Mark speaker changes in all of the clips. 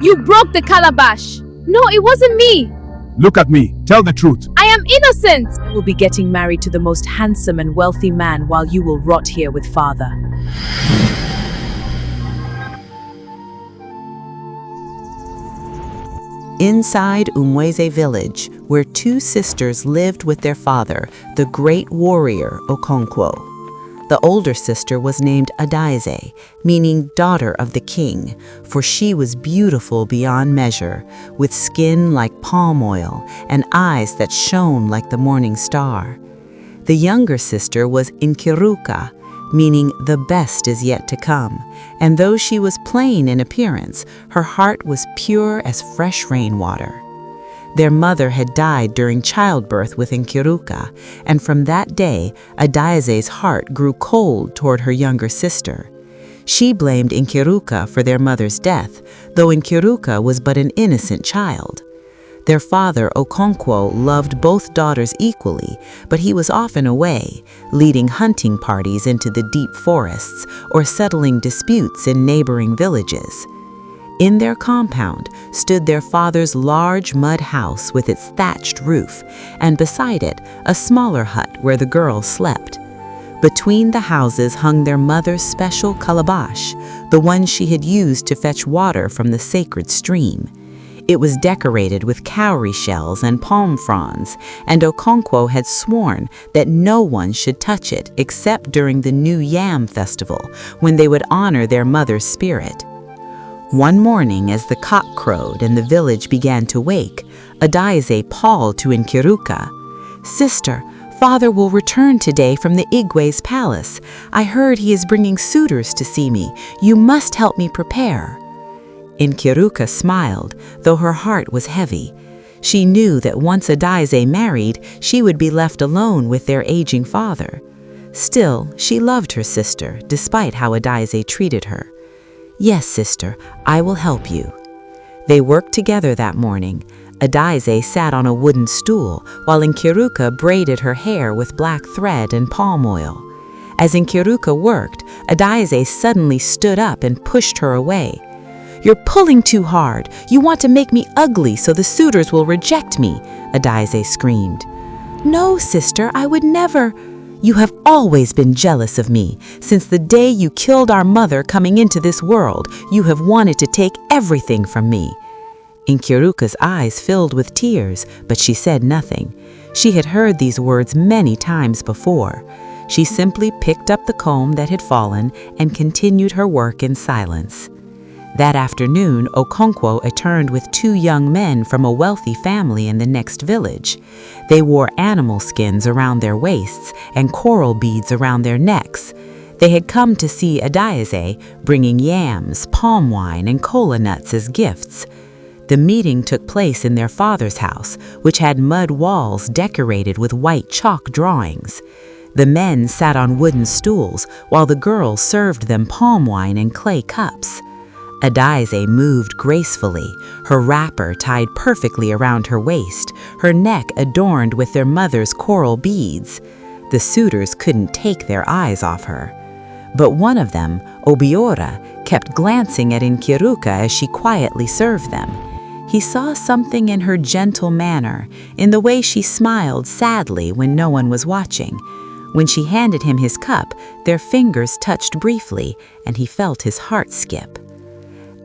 Speaker 1: You broke the calabash! No, it wasn't me!
Speaker 2: Look at me. Tell the truth.
Speaker 1: I am innocent!
Speaker 3: I will be getting married to the most handsome and wealthy man while you will rot here with father.
Speaker 4: Inside Umueze village, where two sisters lived with their father, the great warrior Okonkwo. The older sister was named Adaeze, meaning daughter of the king, for she was beautiful beyond measure, with skin like palm oil and eyes that shone like the morning star. The younger sister was Nkiruka, meaning the best is yet to come, and though she was plain in appearance, her heart was pure as fresh rainwater. Their mother had died during childbirth with Nkiruka, and from that day, Adaeze's heart grew cold toward her younger sister. She blamed Nkiruka for their mother's death, though Nkiruka was but an innocent child. Their father, Okonkwo, loved both daughters equally, but he was often away, leading hunting parties into the deep forests or settling disputes in neighboring villages. In their compound stood their father's large mud house with its thatched roof, and beside it, a smaller hut where the girls slept. Between the houses hung their mother's special calabash, the one she had used to fetch water from the sacred stream. It was decorated with cowrie shells and palm fronds, and Okonkwo had sworn that no one should touch it except during the New Yam festival, when they would honor their mother's spirit. One morning, as the cock crowed and the village began to wake, Adaeze called to Nkiruka, "Sister, father will return today from the Igwe's palace. I heard he is bringing suitors to see me. You must help me prepare." Nkiruka smiled, though her heart was heavy. She knew that once Adaeze married, she would be left alone with their aging father. Still, she loved her sister, despite how Adaeze treated her. "Yes, sister, I will help you." They worked together that morning. Adaeze sat on a wooden stool, while Nkiruka braided her hair with black thread and palm oil. As Nkiruka worked, Adaeze suddenly stood up and pushed her away. "You're pulling too hard. You want to make me ugly so the suitors will reject me," Adaeze screamed. "No, sister, I would never." "You have always been jealous of me. Since the day you killed our mother coming into this world, you have wanted to take everything from me." Nkiruka's eyes filled with tears, but she said nothing. She had heard these words many times before. She simply picked up the comb that had fallen and continued her work in silence. That afternoon, Okonkwo returned with two young men from a wealthy family in the next village. They wore animal skins around their waists and coral beads around their necks. They had come to see Adaeze, bringing yams, palm wine, and kola nuts as gifts. The meeting took place in their father's house, which had mud walls decorated with white chalk drawings. The men sat on wooden stools, while the girls served them palm wine in clay cups. Adaeze moved gracefully, her wrapper tied perfectly around her waist, her neck adorned with their mother's coral beads. The suitors couldn't take their eyes off her. But one of them, Obiora, kept glancing at Nkiruka as she quietly served them. He saw something in her gentle manner, in the way she smiled sadly when no one was watching. When she handed him his cup, their fingers touched briefly, and he felt his heart skip.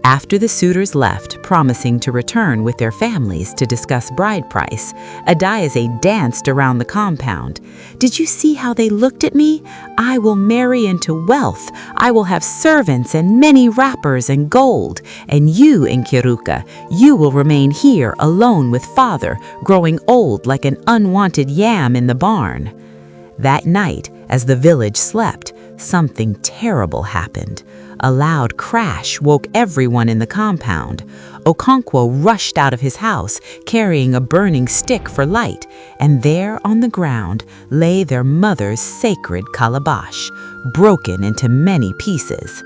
Speaker 4: After the suitors left, promising to return with their families to discuss bride price, Adaeze danced around the compound. "Did you see how they looked at me? I will marry into wealth. I will have servants and many wrappers and gold. And you, Nkiruka, you will remain here alone with father, growing old like an unwanted yam in the barn." That night, as the village slept, something terrible happened. A loud crash woke everyone in the compound. Okonkwo rushed out of his house, carrying a burning stick for light, and there on the ground lay their mother's sacred calabash, broken into many pieces.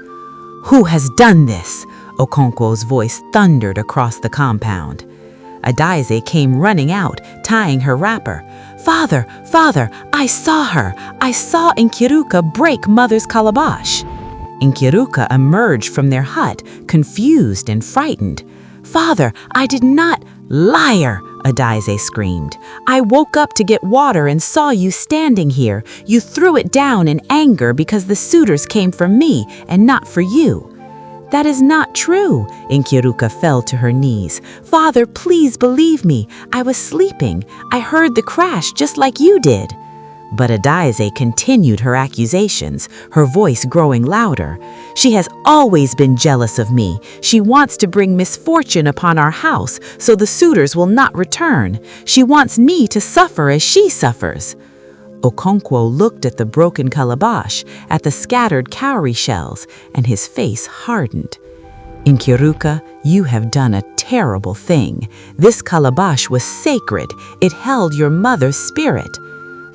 Speaker 4: "Who has done this?" Okonkwo's voice thundered across the compound. Adaeze came running out, tying her wrapper. "Father, father, I saw her. I saw Nkiruka break mother's calabash." Nkiruka emerged from their hut, confused and frightened. "Father, I did not—" "Liar!" Adaeze screamed. "I woke up to get water and saw you standing here. You threw it down in anger because the suitors came for me and not for you." "That is not true." Nkiruka fell to her knees. "Father, please believe me. I was sleeping. I heard the crash just like you did." But Adaeze continued her accusations, her voice growing louder. "She has always been jealous of me. She wants to bring misfortune upon our house so the suitors will not return. She wants me to suffer as she suffers." Okonkwo looked at the broken calabash, at the scattered cowrie shells, and his face hardened. "Nkiruka, you have done a terrible thing. This calabash was sacred. It held your mother's spirit."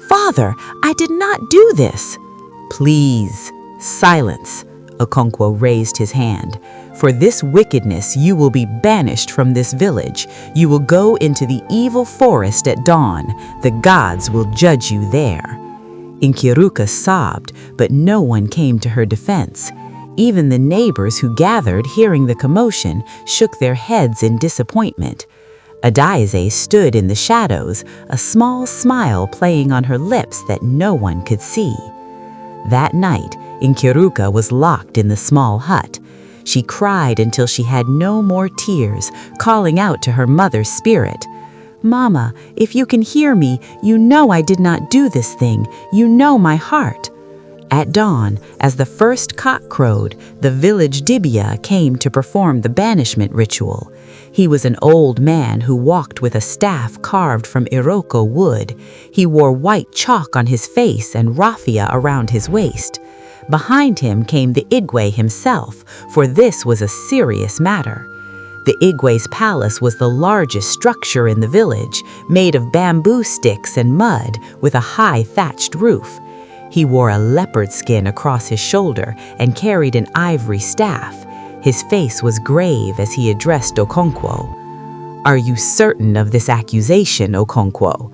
Speaker 4: "Father, I did not do this." "Please, silence." Okonkwo raised his hand. "For this wickedness you will be banished from this village. You will go into the evil forest at dawn. The gods will judge you there." Nkiruka sobbed, but no one came to her defense. Even the neighbors who gathered, hearing the commotion, shook their heads in disappointment. Adaeze stood in the shadows, a small smile playing on her lips that no one could see. That night, Nkiruka was locked in the small hut. She cried until she had no more tears, calling out to her mother's spirit. "Mama, if you can hear me, you know I did not do this thing. You know my heart." At dawn, as the first cock crowed, the village dibia came to perform the banishment ritual. He was an old man who walked with a staff carved from iroko wood. He wore white chalk on his face and raffia around his waist. Behind him came the Igwe himself, for this was a serious matter. The Igwe's palace was the largest structure in the village, made of bamboo sticks and mud, with a high thatched roof. He wore a leopard skin across his shoulder and carried an ivory staff. His face was grave as he addressed Okonkwo. "Are you certain of this accusation, Okonkwo?"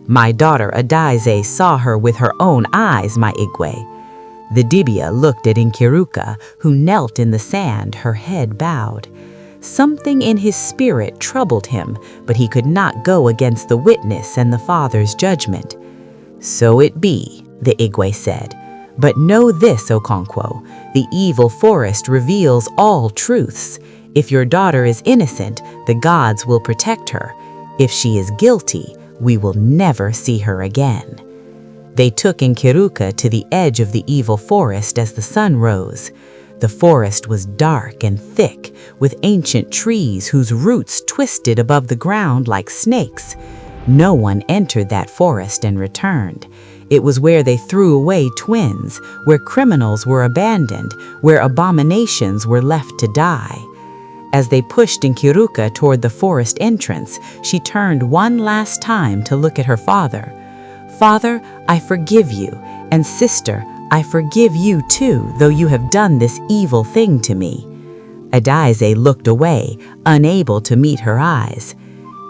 Speaker 4: "My daughter Adaeze saw her with her own eyes, my Igwe." The dibia looked at Nkiruka, who knelt in the sand, her head bowed. Something in his spirit troubled him, but he could not go against the witness and the father's judgment. "So it be," the Igwe said. "But know this, Okonkwo, the evil forest reveals all truths. If your daughter is innocent, the gods will protect her. If she is guilty, we will never see her again." They took Nkiruka to the edge of the evil forest as the sun rose. The forest was dark and thick, with ancient trees whose roots twisted above the ground like snakes. No one entered that forest and returned. It was where they threw away twins, where criminals were abandoned, where abominations were left to die. As they pushed Nkiruka toward the forest entrance, she turned one last time to look at her father. "Father, I forgive you, and sister, I forgive you too, though you have done this evil thing to me." Adaeze looked away, unable to meet her eyes.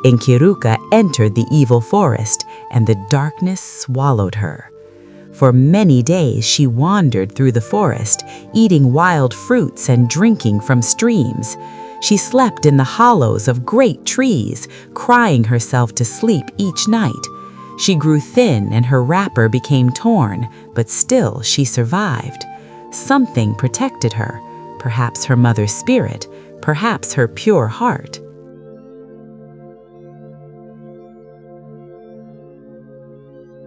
Speaker 4: Nkiruka entered the evil forest, and the darkness swallowed her. For many days she wandered through the forest, eating wild fruits and drinking from streams. She slept in the hollows of great trees, crying herself to sleep each night. She grew thin and her wrapper became torn, but still she survived. Something protected her, perhaps her mother's spirit, perhaps her pure heart.